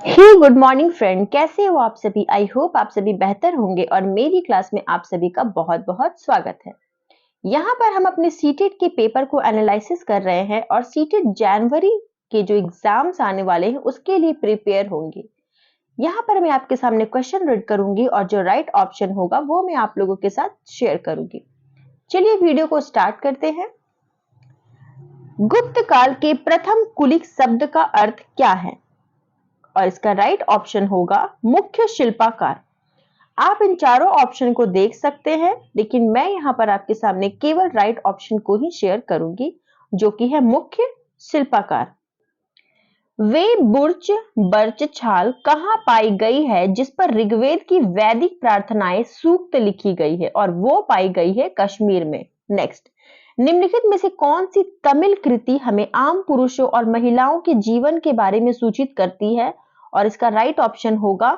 हे good morning friend, कैसे हो आप सभी। आई होप आप सभी बेहतर होंगे और मेरी क्लास में आप सभी का बहुत बहुत स्वागत है। यहाँ पर हम अपने सीटेट के पेपर को एनालिसिस कर रहे हैं और सीटेट जनवरी के जो एग्जाम्स आने वाले हैं उसके लिए प्रिपेयर होंगे। यहाँ पर मैं आपके सामने क्वेश्चन रीड करूंगी और जो राइट ऑप्शन होगा वो मैं आप लोगों के साथ शेयर करूंगी। चलिए वीडियो को स्टार्ट करते हैं। गुप्त काल के प्रथम कुलिक शब्द का अर्थ क्या है? और इसका राइट ऑप्शन होगा मुख्य शिल्पाकार। आप इन चारों ऑप्शन को देख सकते हैं, लेकिन मैं यहाँ पर आपके सामने केवल राइट ऑप्शन को ही शेयर करूंगी, जो कि है मुख्य शिल्पाकार। वे बुर्च बर्च छाल कहाँ पाई गई है जिस पर ऋग्वेद की वैदिक प्रार्थनाएं सूक्त लिखी गई है? और वो पाई गई है कश्मीर में। नेक्स्ट, निम्नलिखित में से कौन सी तमिल कृति हमें आम पुरुषों और महिलाओं के जीवन के बारे में सूचित करती है? और इसका राइट ऑप्शन होगा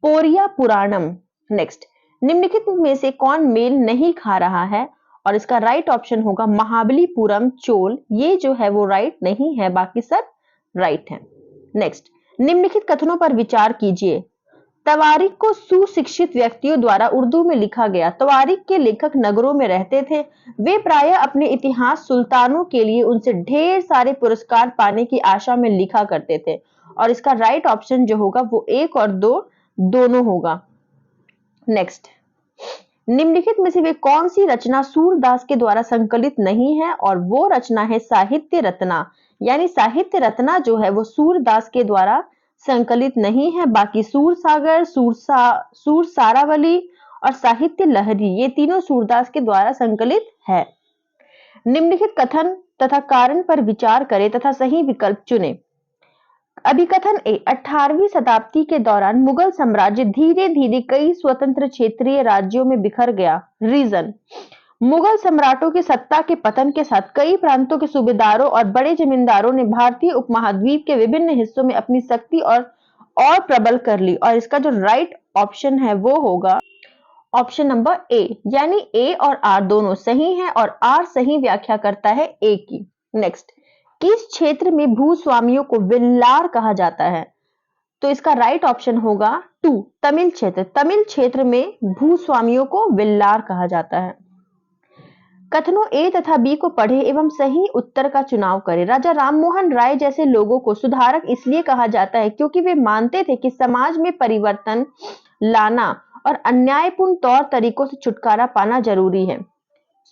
पोरिया पुराणम। नेक्स्ट, निम्नलिखित में से कौन मेल नहीं खा रहा है? और इसका राइट ऑप्शन होगा महाबलीपुरम चोल। ये जो है वो राइट नहीं है, बाकी सब राइट है। नेक्स्ट, निम्नलिखित कथनों पर विचार कीजिए। तवारीख को सुशिक्षित व्यक्तियों द्वारा उर्दू में लिखा गया। तवारीख के लेखक नगरों में रहते थे। वे प्रायः अपने इतिहास सुल्तानों के लिए उनसे ढेर सारे पुरस्कार पाने की आशा में लिखा करते थे। और इसका राइट ऑप्शन जो होगा वो 1 और 2 दोनों होगा। नेक्स्ट, निम्नलिखित में से वे कौन सी रचना सूरदास के द्वारा संकलित नहीं है? और वो रचना है साहित्य रत्ना। यानी साहित्य रत्ना जो है वो सूरदास के द्वारा संकलित नहीं है, बाकी सूरसागर, सूरसारावली और साहित्य लहरी ये तीनों सूरदास के द्वारा संकलित है। निम्नलिखित कथन तथा कारण पर विचार करें तथा सही विकल्प चुनें। अभिकथन ए, 18वीं शताब्दी के दौरान मुगल साम्राज्य धीरे धीरे कई स्वतंत्र क्षेत्रीय राज्यों में बिखर गया। रीजन, मुगल सम्राटों की सत्ता के पतन के साथ कई प्रांतों के सूबेदारों और बड़े जमींदारों ने भारतीय उपमहाद्वीप के विभिन्न हिस्सों में अपनी शक्ति और प्रबल कर ली। और इसका जो राइट ऑप्शन है वो होगा ऑप्शन नंबर ए, यानी ए और आर दोनों सही हैं और आर सही व्याख्या करता है ए की। नेक्स्ट, किस क्षेत्र में भूस्वामियों को विल्लार कहा जाता है? तो इसका राइट ऑप्शन होगा 2, तमिल क्षेत्र। तमिल क्षेत्र में भूस्वामियों को विल्लार कहा जाता है। कथनों ए तथा बी को पढ़े एवं सही उत्तर का चुनाव करें। राजा राममोहन राय जैसे लोगों को सुधारक इसलिए कहा जाता है क्योंकि वे मानते थे कि समाज में परिवर्तन लाना और अन्यायपूर्ण तौर तरीकों से छुटकारा पाना जरूरी है।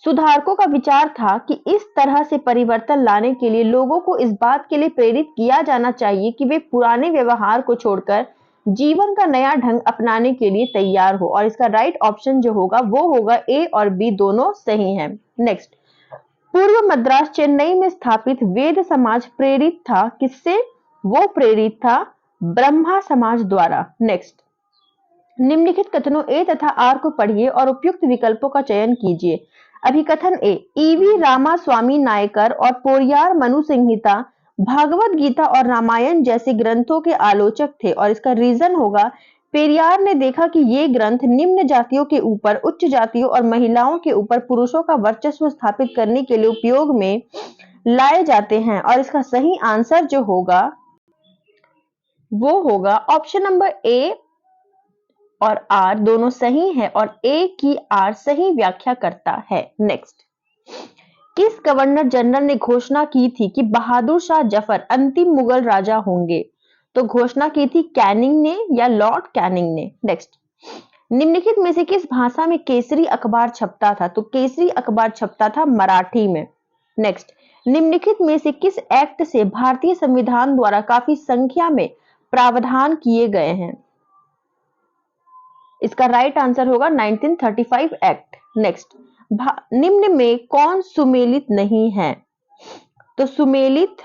सुधारकों का विचार था कि इस तरह से परिवर्तन लाने के लिए लोगों को इस बात के लिए प्रेरित किया जाना चाहिए कि वे पुराने व्यवहार को छोड़कर जीवन का नया ढंग अपनाने के लिए तैयार हो। और इसका राइट ऑप्शन जो होगा वो होगा ए और बी दोनों सही हैं। नेक्स्ट, पूर्व मद्रास चेन्नई में स्थापित वेद समाज प्रेरित था किससे? वो प्रेरित था ब्रह्मा समाज द्वारा। नेक्स्ट, निम्नलिखित कथनों ए तथा आर को पढ़िए और उपयुक्त विकल्पों का चयन कीजिए। अभिकथन ए, ईवी रामास्वामी नायकर और पोरियार मनु संहिता भागवत गीता और रामायण जैसे ग्रंथों के आलोचक थे। और इसका रीजन होगा पेरियार ने देखा कि ये ग्रंथ निम्न जातियों के ऊपर उच्च जातियों और महिलाओं के ऊपर पुरुषों का वर्चस्व स्थापित करने के लिए उपयोग में लाए जाते हैं। और इसका सही आंसर जो होगा वो होगा ऑप्शन नंबर ए और आर दोनों सही है और ए की आर सही व्याख्या करता है। नेक्स्ट, किस गवर्नर जनरल ने घोषणा की थी कि बहादुर शाह जफर अंतिम मुगल राजा होंगे? तो घोषणा की थी कैनिंग ने या लॉर्ड कैनिंग ने। नेक्स्ट, निम्नलिखित में से किस भाषा में केसरी अखबार छपता था? तो केसरी अखबार छपता था मराठी में। नेक्स्ट, निम्नलिखित में से किस एक्ट से भारतीय संविधान द्वारा काफी संख्या में प्रावधान किए गए हैं? इसका राइट आंसर होगा 1935 एक्ट। नेक्स्ट, निम्न में कौन सुमेलित नहीं है? तो सुमेलित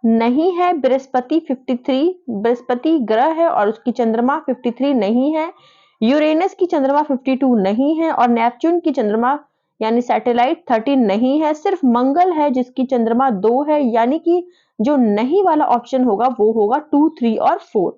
नहीं है बृहस्पति 53, बृहस्पति ग्रह है और उसकी चंद्रमा 53 नहीं है। यूरेनस की चंद्रमा 52 नहीं है और नेपच्यून की चंद्रमा यानी सैटेलाइट 13 नहीं है। सिर्फ मंगल है जिसकी चंद्रमा 2 है, यानी कि जो नहीं वाला ऑप्शन होगा वो होगा 2, 3 और 4।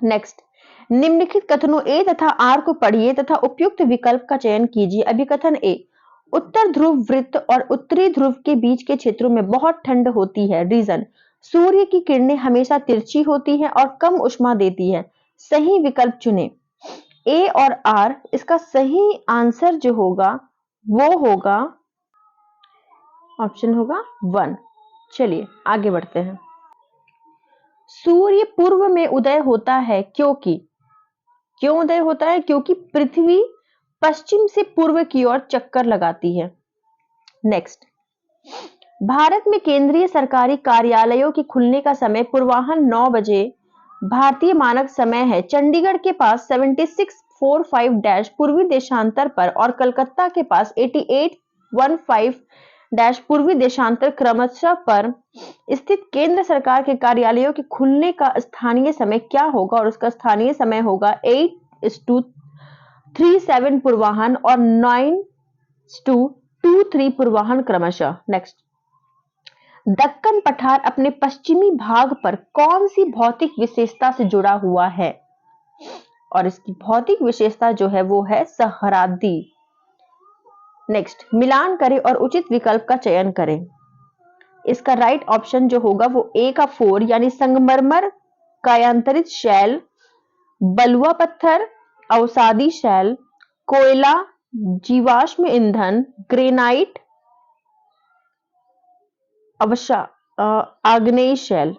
नेक्स्ट, निम्नलिखित कथनों ए तथा आर को पढ़िए तथा उपयुक्त विकल्प का चयन कीजिए। अभिकथन ए, उत्तर ध्रुव वृत्त और उत्तरी ध्रुव के बीच के क्षेत्रों में बहुत ठंड होती है। रीजन, सूर्य की किरणें हमेशा तिरछी होती हैं और कम ऊष्मा देती है। सही विकल्प चुनें। ए और आर, इसका सही आंसर जो होगा वो होगा ऑप्शन होगा 1। चलिए आगे बढ़ते हैं। सूर्य पूर्व में उदय होता है क्योंकि क्यों उदय होता है? क्योंकि पृथ्वी पश्चिम से पूर्व की ओर चक्कर लगाती है। नेक्स्ट, भारत में केंद्रीय सरकारी कार्यालयों के खुलने का समय पूर्वाह्न 9 बजे भारतीय मानक समय है। चंडीगढ़ के पास 7645 पूर्वी देशांतर पर और कलकत्ता के पास 8815 पूर्वी देशांतर क्रमशः पर स्थित केंद्र सरकार के कार्यालयों के खुलने का स्थानीय समय क्या होगा? और उसका स्थानीय समय होगा 8:37 पूर्वाह्न और 9:23 पूर्वाह्न क्रमशः। नेक्स्ट, दक्कन पठार अपने पश्चिमी भाग पर कौन सी भौतिक विशेषता से जुड़ा हुआ है? और इसकी भौतिक विशेषता जो है वो है सहरादी। नेक्स्ट, मिलान करें और उचित विकल्प का चयन करें। इसका राइट ऑप्शन जो होगा वो ए का 4 यानी संगमरमर, कायांतरित शैल, बलुआ पत्थर, अवसादी शैल, कोयला, जीवाश्म ईंधन, ग्रेनाइट, आग्नेय शैल।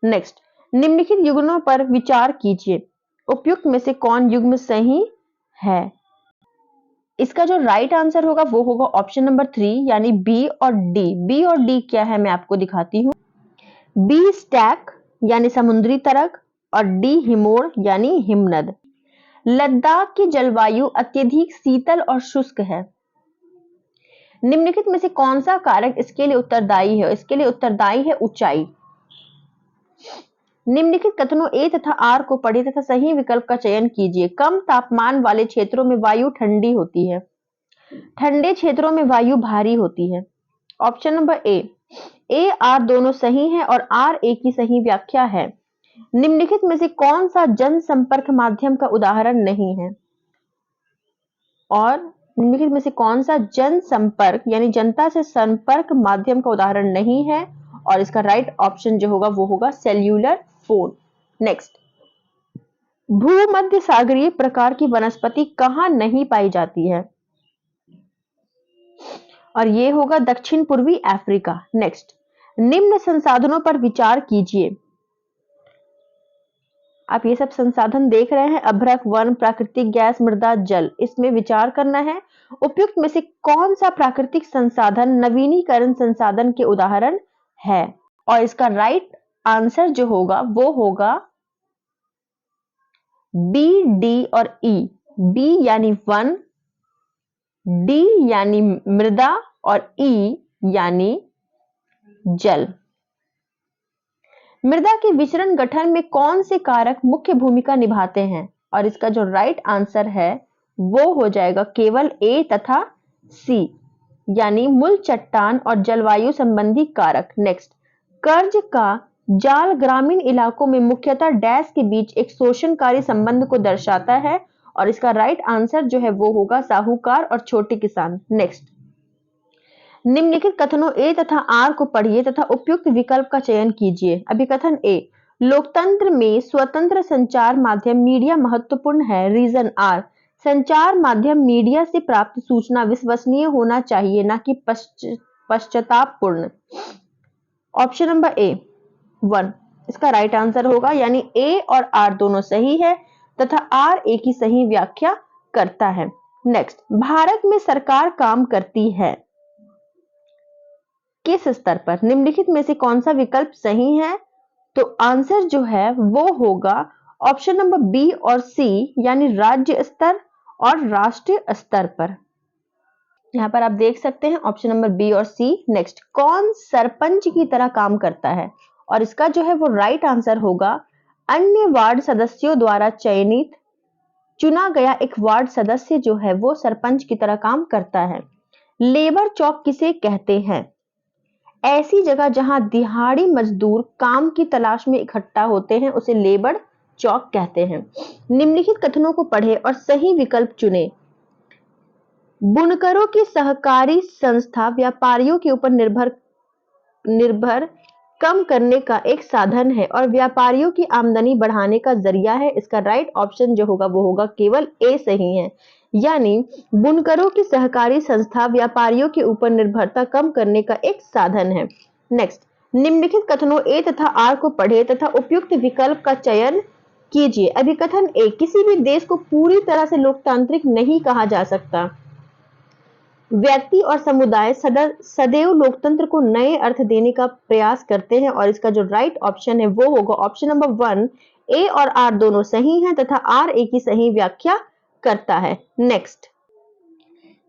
नेक्स्ट, निम्नलिखित युग्मों पर विचार कीजिए। उपयुक्त में से कौन युग्म सही है? इसका जो राइट आंसर होगा वो होगा ऑप्शन नंबर 3 यानी बी और डी। बी और डी क्या है मैं आपको दिखाती हूं। बी स्टैक यानी समुद्री तरक और डी हिमोड़ यानी हिमनद। लद्दाख की जलवायु अत्यधिक शीतल और शुष्क है। निम्नलिखित में से कौन सा कारक इसके लिए उत्तरदायी है? इसके लिए उत्तरदायी है ऊंचाई। निम्नलिखित कथनों ए तथा आर को पढ़िए तथा सही विकल्प का चयन कीजिए। कम तापमान वाले क्षेत्रों में वायु ठंडी होती है, ठंडे क्षेत्रों में वायु भारी होती है। ऑप्शन नंबर ए आर दोनों सही है और आर ए की सही व्याख्या है। निम्नलिखित में से कौन सा जनसंपर्क माध्यम का उदाहरण नहीं है? और निम्नलिखित में से कौन सा जनसंपर्क यानी जनता से संपर्क माध्यम का उदाहरण नहीं है? और इसका राइट ऑप्शन जो होगा वो होगा सेल्यूलर फोन। नेक्स्ट, भूमध्य सागरीय प्रकार की वनस्पति कहां नहीं पाई जाती है? और ये होगा दक्षिण पूर्वी अफ्रीका। नेक्स्ट, निम्न संसाधनों पर विचार कीजिए। आप ये सब संसाधन देख रहे हैं, अभ्रक, वन, प्राकृतिक गैस, मृदा, जल, इसमें विचार करना है। उपयुक्त में से कौन सा प्राकृतिक संसाधन नवीनीकरण संसाधन के उदाहरण है? और इसका राइट आंसर जो होगा वो होगा बी, डी और ई। बी यानी वन, डी यानी मृदा और ई यानी जल। मृदा के विचरण गठन में कौन से कारक मुख्य भूमिका निभाते हैं? और इसका जो राइट आंसर है वो हो जाएगा केवल ए तथा सी यानी मूल चट्टान और जलवायु संबंधी कारक। नेक्स्ट, कर्ज का जाल ग्रामीण इलाकों में मुख्यतः डैश के बीच एक शोषणकारी संबंध को दर्शाता है। और इसका राइट आंसर जो है वो होगा साहूकार और छोटे किसान। नेक्स्ट, निम्नलिखित कथनों ए तथा आर को पढ़िए तथा उपयुक्त विकल्प का चयन कीजिए। अभिकथन ए, लोकतंत्र में स्वतंत्र संचार माध्यम मीडिया महत्वपूर्ण है। रीजन आर, संचार माध्यम मीडिया से प्राप्त सूचना विश्वसनीय होना चाहिए, ना कि पश्चातापपूर्ण। ऑप्शन नंबर ए 1 इसका राइट आंसर होगा, यानी ए और आर दोनों सही है तथा आर ए की सही व्याख्या करता है। नेक्स्ट, भारत में सरकार काम करती है किस स्तर पर? निम्नलिखित में से कौन सा विकल्प सही है? तो आंसर जो है वो होगा ऑप्शन नंबर बी और सी यानी राज्य स्तर और राष्ट्रीय स्तर पर। यहां पर आप देख सकते हैं ऑप्शन नंबर बी और सी। नेक्स्ट, कौन सरपंच की तरह काम करता है? और इसका जो है वो राइट आंसर होगा अन्य वार्ड सदस्यों द्वारा चयनित चुना गया एक वार्ड सदस्य जो है वो सरपंच की तरह काम करता है। लेबर चौक किसे कहते हैं? ऐसी जगह जहां दिहाड़ी मजदूर काम की तलाश में इकट्ठा होते हैं उसे लेबर चौक कहते हैं। निम्नलिखित कथनों को पढ़ें और सही विकल्प चुनें। बुनकरों की सहकारी संस्था व्यापारियों के ऊपर निर्भर कम करने का एक साधन है और व्यापारियों की आमदनी बढ़ाने का जरिया है। इसका राइट ऑप्शन जो होगा वो होगा केवल ए सही है। यानी बुनकरों की सहकारी संस्था व्यापारियों के ऊपर निर्भरता कम करने का एक साधन है। नेक्स्ट, निम्नलिखित कथनों ए तथा आर को पढ़े तथा उपयुक्त विकल्प का चयन कीजिए। अभिकथन ए, किसी भी देश को पूरी तरह से लोकतांत्रिक नहीं कहा जा सकता। व्यक्ति और समुदाय सदैव लोकतंत्र को नए अर्थ देने का प्रयास करते हैं और इसका जो राइट ऑप्शन है वो होगा ऑप्शन नंबर 1। ए और आर दोनों सही हैं तथा आर ए की सही व्याख्या करता है। नेक्स्ट,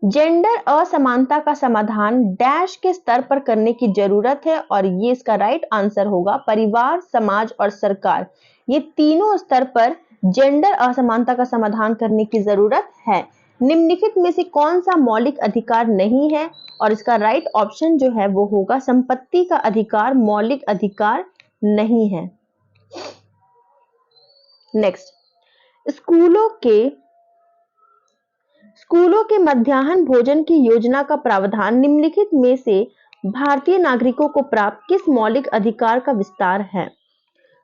जेंडर असमानता का समाधान डैश के स्तर पर करने की जरूरत है और ये इसका राइट आंसर होगा परिवार, समाज और सरकार। ये तीनों स्तर पर जेंडर असमानता का समाधान करने की जरूरत है। निम्नलिखित में से कौन सा मौलिक अधिकार नहीं है और इसका राइट ऑप्शन जो है वो होगा संपत्ति का अधिकार मौलिक अधिकार नहीं है। नेक्स्ट, स्कूलों के मध्याह्न भोजन की योजना का प्रावधान निम्नलिखित में से भारतीय नागरिकों को प्राप्त किस मौलिक अधिकार का विस्तार है?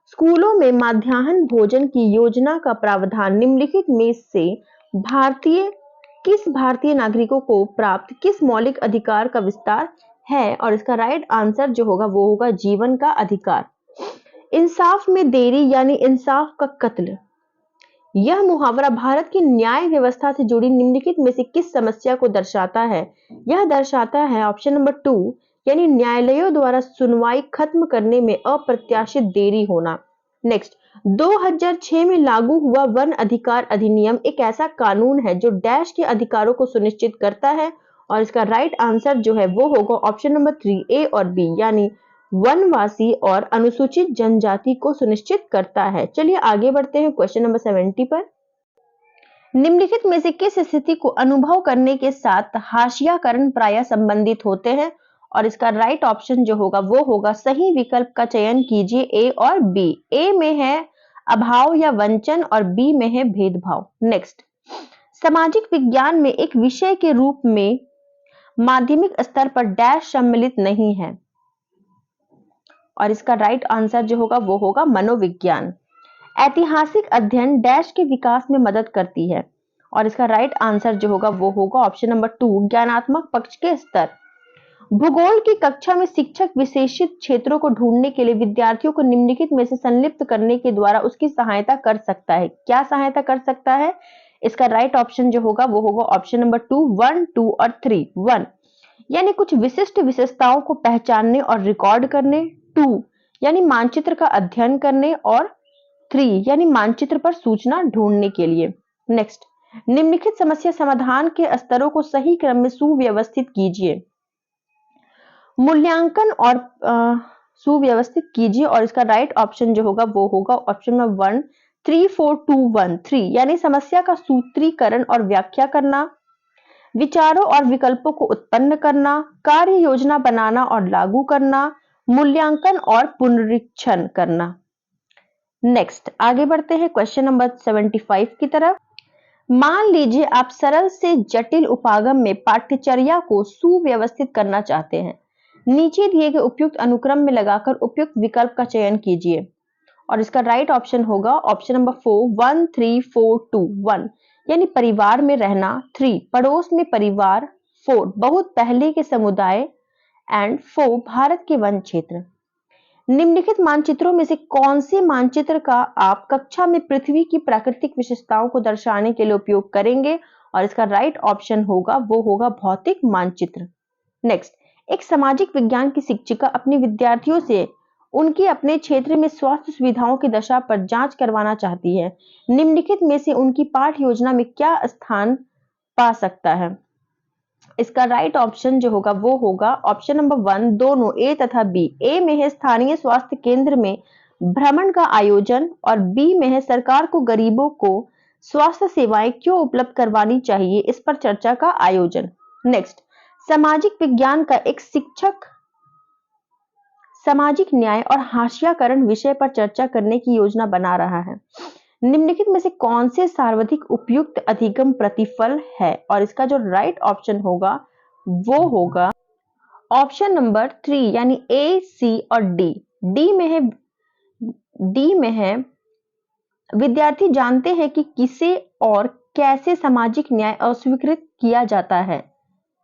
स्कूलों में मध्याह्न भोजन की योजना का प्रावधान निम्नलिखित में से भारतीय नागरिकों को प्राप्त किस मौलिक अधिकार का विस्तार है? और इसका राइट आंसर जो होगा वो होगा जीवन का अधिकार। इंसाफ में देरी यानी इंसाफ का कत्ल, यह मुहावरा भारत की न्याय व्यवस्था से जुड़ी निम्नलिखित में से किस समस्या को दर्शाता है? यह दर्शाता है ऑप्शन नंबर 2 यानी न्यायालयों द्वारा सुनवाई खत्म करने में अप्रत्याशित देरी होना। नेक्स्ट, 2006 में लागू हुआ वन अधिकार अधिनियम एक ऐसा कानून है जो डैश के अधिकारों को सुनिश्चित करता है और इसका राइट आंसर जो है वो होगा ऑप्शन नंबर 3 ए और बी यानी वनवासी और अनुसूचित जनजाति को सुनिश्चित करता है। चलिए आगे बढ़ते हैं क्वेश्चन नंबर 70 पर। निम्नलिखित में से किस स्थिति को अनुभव करने के साथ हाशियाकरण प्रायः संबंधित होते हैं? और इसका राइट ऑप्शन जो होगा वो होगा सही विकल्प का चयन कीजिए ए और बी। ए में है अभाव या वंचन और बी में है भेदभाव। नेक्स्ट, सामाजिक विज्ञान में एक विषय के रूप में माध्यमिक स्तर पर डैश सम्मिलित नहीं है और इसका राइट आंसर जो होगा वो होगा मनोविज्ञान। ऐतिहासिक अध्ययन डैश के विकास में मदद करती है और इसका राइट आंसर जो होगा वो होगा ऑप्शन नंबर 2 ज्ञानात्मक पक्ष के स्तर। भूगोल की कक्षा में शिक्षक विशेषित क्षेत्रों को ढूंढने के लिए विद्यार्थियों को निम्नलिखित में से संलिप्त करने के द्वारा उसकी सहायता कर सकता है। क्या सहायता कर सकता है? इसका राइट ऑप्शन जो होगा वो होगा ऑप्शन नंबर 2 1 2 और 3। 1 यानी कुछ विशिष्ट विशेषताओं को पहचानने और रिकॉर्ड करने, 2 यानी मानचित्र का अध्ययन करने और 3 यानी मानचित्र पर सूचना ढूंढने के लिए। नेक्स्ट, निम्नलिखित समस्या समाधान के स्तरों को सही क्रम में सुव्यवस्थित कीजिए। मूल्यांकन और सुव्यवस्थित कीजिए और इसका राइट ऑप्शन जो होगा वो होगा ऑप्शन नंबर 1 3 4 2 1 3 यानी समस्या का सूत्रीकरण और व्याख्या करना, विचारों और विकल्पों को उत्पन्न करना, कार्य योजना बनाना और लागू करना, मूल्यांकन और पुनरीक्षण करना। नेक्स्ट, आगे बढ़ते हैं क्वेश्चन नंबर 75 की तरफ। मान लीजिए आप सरल से जटिल उपागम में पाठ्यचर्या को सुव्यवस्थित करना चाहते हैं। नीचे दिए गए उपयुक्त अनुक्रम में लगाकर उपयुक्त विकल्प का चयन कीजिए और इसका राइट ऑप्शन होगा ऑप्शन नंबर 4 1 3 4 2 1 यानी परिवार में रहना, 3 पड़ोस में परिवार, 4 बहुत पहले के समुदाय एंड 4 भारत के वन क्षेत्र। निम्नलिखित मानचित्रों में से कौन से मानचित्र का आप कक्षा में पृथ्वी की प्राकृतिक विशेषताओं को दर्शाने के लिए उपयोग करेंगे? और इसका राइट ऑप्शन होगा वो होगा भौतिक मानचित्र। नेक्स्ट, एक सामाजिक विज्ञान की शिक्षिका अपने विद्यार्थियों से उनकी अपने क्षेत्र में स्वास्थ्य सुविधाओं की दशा पर जांच करवाना चाहती है। निम्नलिखित में से उनकी पाठ योजना में क्या स्थान पा सकता है? इसका राइट ऑप्शन जो होगा वो होगा ऑप्शन नंबर 1 दोनों ए तथा बी। ए में है स्थानीय स्वास्थ्य केंद्र में भ्रमण का आयोजन और बी में है सरकार को गरीबों को स्वास्थ्य सेवाएं क्यों उपलब्ध करवानी चाहिए इस पर चर्चा का आयोजन। नेक्स्ट, सामाजिक विज्ञान का एक शिक्षक सामाजिक न्याय और हाशियाकरण विषय पर चर्चा करने की योजना बना रहा है। निम्नलिखित में से कौन से सर्वाधिक उपयुक्त अधिगम प्रतिफल है? और इसका जो राइट ऑप्शन होगा वो होगा ऑप्शन नंबर 3 यानी ए, सी और डी। डी में है विद्यार्थी जानते हैं कि किसे और कैसे सामाजिक न्याय अस्वीकृत किया जाता है।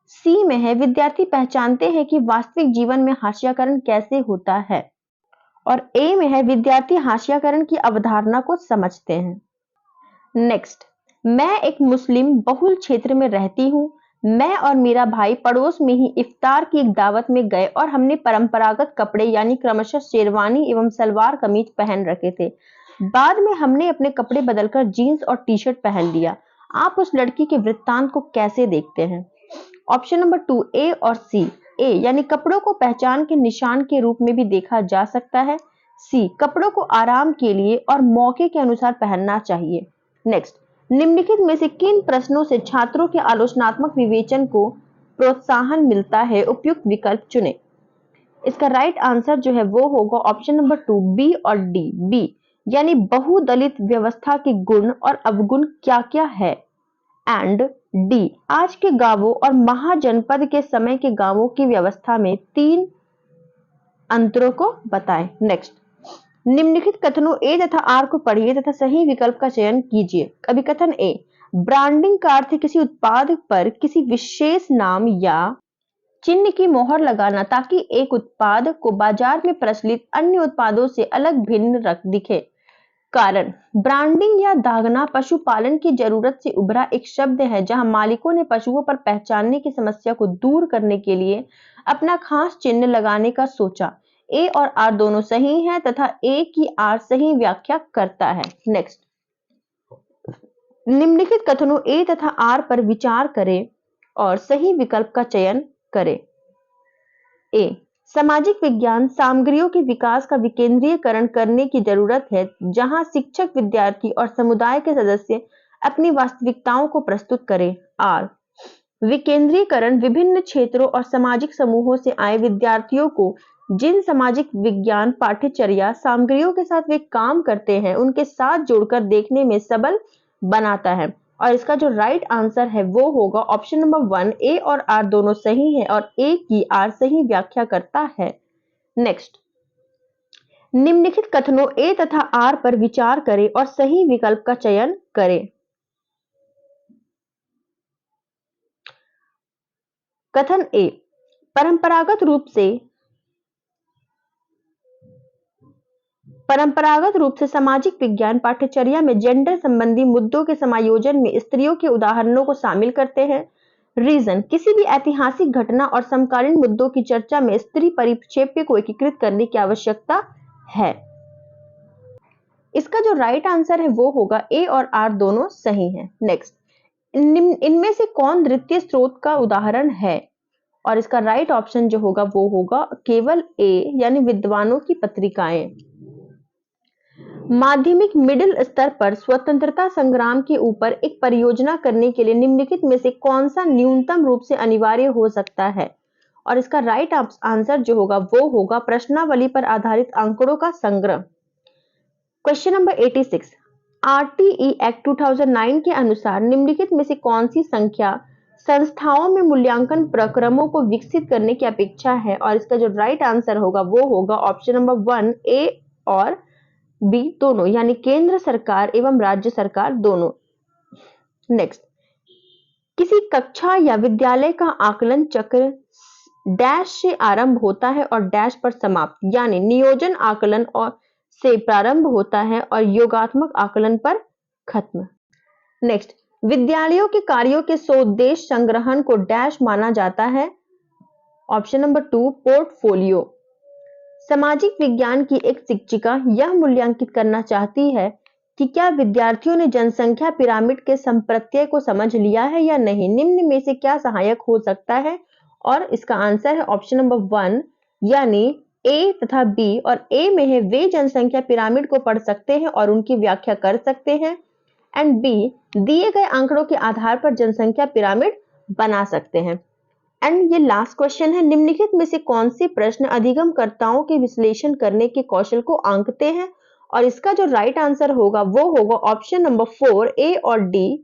सी में है विद्यार्थी पहचानते हैं कि वास्तविक जीवन में हाशियाकरण कैसे होता है। और ए में है विद्यार्थी हाशियाकरण की अवधारणा को समझते हैं। नेक्स्ट, मैं एक मुस्लिम बहुल क्षेत्र में रहती हूँ। मैं और मेरा भाई पड़ोस में ही इफ्तार की एक दावत में गए और हमने परंपरागत कपड़े यानी क्रमशः शेरवानी एवं सलवार कमीज पहन रखे थे। बाद में हमने अपने कपड़े बदलकर जीन्स और टी शर्ट पहन लिया। आप उस लड़की के वृत्तांत को कैसे देखते हैं? ऑप्शन नंबर 2 ए और सी। ए यानी कपड़ों को पहचान के निशान के रूप में भी देखा जा सकता है। सी कपड़ों को आराम के लिए और मौके के अनुसार पहनना चाहिए। नेक्स्ट, निम्नलिखित में से किन प्रश्नों से छात्रों के आलोचनात्मक विवेचन को प्रोत्साहन मिलता है? उपयुक्त विकल्प चुनें। इसका राइट आंसर जो है वो होगा ऑप्शन नंबर 2 बी और डी। बी यानी बहुदलित व्यवस्था के गुण और अवगुण क्या क्या है। एंड डी आज के गांवों और महाजनपद के समय के गांवों की व्यवस्था में 3 अंतरों को बताएं। नेक्स्ट, निम्नलिखित कथनों ए तथा आर को पढ़िए तथा सही विकल्प का चयन कीजिए। अभिकथन ए, ब्रांडिंग का अर्थ किसी उत्पाद पर किसी विशेष नाम या चिन्ह की मोहर लगाना ताकि एक उत्पाद को बाजार में प्रचलित अन्य उत्पादों से अलग भिन्न दिखे। कारण, ब्रांडिंग या दागना पशुपालन की जरूरत से उभरा एक शब्द है जहां मालिकों ने पशुओं पर पहचानने की समस्या को दूर करने के लिए अपना खास चिन्ह लगाने का सोचा। ए और आर दोनों सही हैं तथा ए की आर सही व्याख्या करता है। नेक्स्ट, निम्नलिखित कथनों ए तथा आर पर विचार करें और सही विकल्प का चयन करें। ए, सामाजिक विज्ञान सामग्रियों के विकास का विकेंद्रीयकरण करने की जरूरत है जहां शिक्षक, विद्यार्थी और समुदाय के सदस्य अपनी वास्तविकताओं को प्रस्तुत करें। आर, विकेंद्रीयकरण विभिन्न क्षेत्रों और सामाजिक समूहों से आए विद्यार्थियों को जिन सामाजिक विज्ञान पाठ्यचर्या सामग्रियों के साथ वे काम करते हैं उनके साथ जोड़कर देखने में सबल बनाता है। और इसका जो राइट आंसर है वो होगा ऑप्शन नंबर 1। ए और आर दोनों सही है और ए की आर सही व्याख्या करता है। नेक्स्ट, निम्नलिखित कथनों ए तथा आर पर विचार करें और सही विकल्प का चयन करें। कथन ए, परंपरागत रूप से सामाजिक विज्ञान पाठ्यचर्या में जेंडर संबंधी मुद्दों के समायोजन में स्त्रियों के उदाहरणों को शामिल करते हैं। रीजन, किसी भी ऐतिहासिक घटना और समकालीन मुद्दों की चर्चा में स्त्री परिप्रेक्ष्य को एकीकृत करने की आवश्यकता है। इसका जो राइट आंसर है वो होगा ए और आर दोनों सही हैं। नेक्स्ट, इनमें से कौन द्वितीय स्रोत का उदाहरण है? और इसका राइट ऑप्शन जो होगा वो होगा केवल ए यानी विद्वानों की पत्रिकाएं। माध्यमिक मिडिल स्तर पर स्वतंत्रता संग्राम के ऊपर एक परियोजना करने के लिए निम्नलिखित में से कौन सा न्यूनतम रूप से अनिवार्य हो सकता है? और इसका राइट आंसर जो होगा वो होगा प्रश्नावली पर आधारित आंकड़ों का संग्रह। क्वेश्चन नंबर 86, आरटीई एक्ट 2009 के अनुसार निम्नलिखित में से कौन सी संख्या संस्थाओं में मूल्यांकन प्रक्रमों को विकसित करने की अपेक्षा है? और इसका जो राइट आंसर होगा वो होगा ऑप्शन नंबर 1 ए और बी दोनों यानी केंद्र सरकार एवं राज्य सरकार दोनों। नेक्स्ट, किसी कक्षा या विद्यालय का आकलन चक्र डैश से आरंभ होता है और डैश पर समाप्त यानी नियोजन आकलन और से प्रारंभ होता है और योगात्मक आकलन पर खत्म। नेक्स्ट, विद्यालयों के कार्यों के स्वोद्देश्य संग्रहण को डैश माना जाता है। Option number 2 portfolio. सामाजिक विज्ञान की एक शिक्षिका यह मूल्यांकित करना चाहती है कि क्या विद्यार्थियों ने जनसंख्या पिरामिड के संप्रत्यय को समझ लिया है या नहीं। निम्न में से क्या सहायक हो सकता है? और इसका आंसर है ऑप्शन नंबर 1 यानी ए तथा बी। और ए में है वे जनसंख्या पिरामिड को पढ़ सकते हैं और उनकी व्याख्या कर सकते हैं। एंड बी, दिए गए आंकड़ों के आधार पर जनसंख्या पिरामिड बना सकते हैं। एंड ये लास्ट क्वेश्चन है, निम्नलिखित में से कौन से प्रश्न अधिगमकर्ताओं के विश्लेषण करने के कौशल को आंकते हैं? और इसका जो राइट आंसर होगा वो होगा ऑप्शन नंबर 4 ए और डी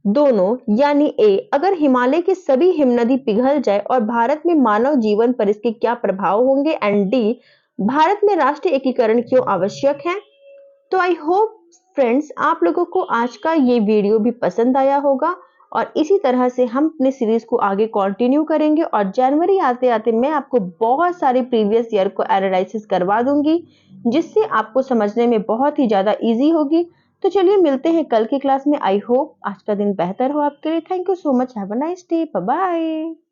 दोनों यानी ए, अगर हिमालय की सभी हिमनदी पिघल जाए और भारत में मानव जीवन पर इसके क्या प्रभाव होंगे। एंड डी, भारत में राष्ट्रीय एकीकरण क्यों आवश्यक है? तो आई होप फ्रेंड्स आप लोगों को आज का ये वीडियो भी पसंद आया होगा और इसी तरह से हम अपने सीरीज को आगे कंटिन्यू करेंगे और जनवरी आते आते मैं आपको बहुत सारे प्रीवियस ईयर को एनालिसिस करवा दूंगी जिससे आपको समझने में बहुत ही ज्यादा इजी होगी। तो चलिए मिलते हैं कल की क्लास में। आई होप आज का दिन बेहतर हो आपके लिए। Thank you so much. Have a nice day. Bye bye.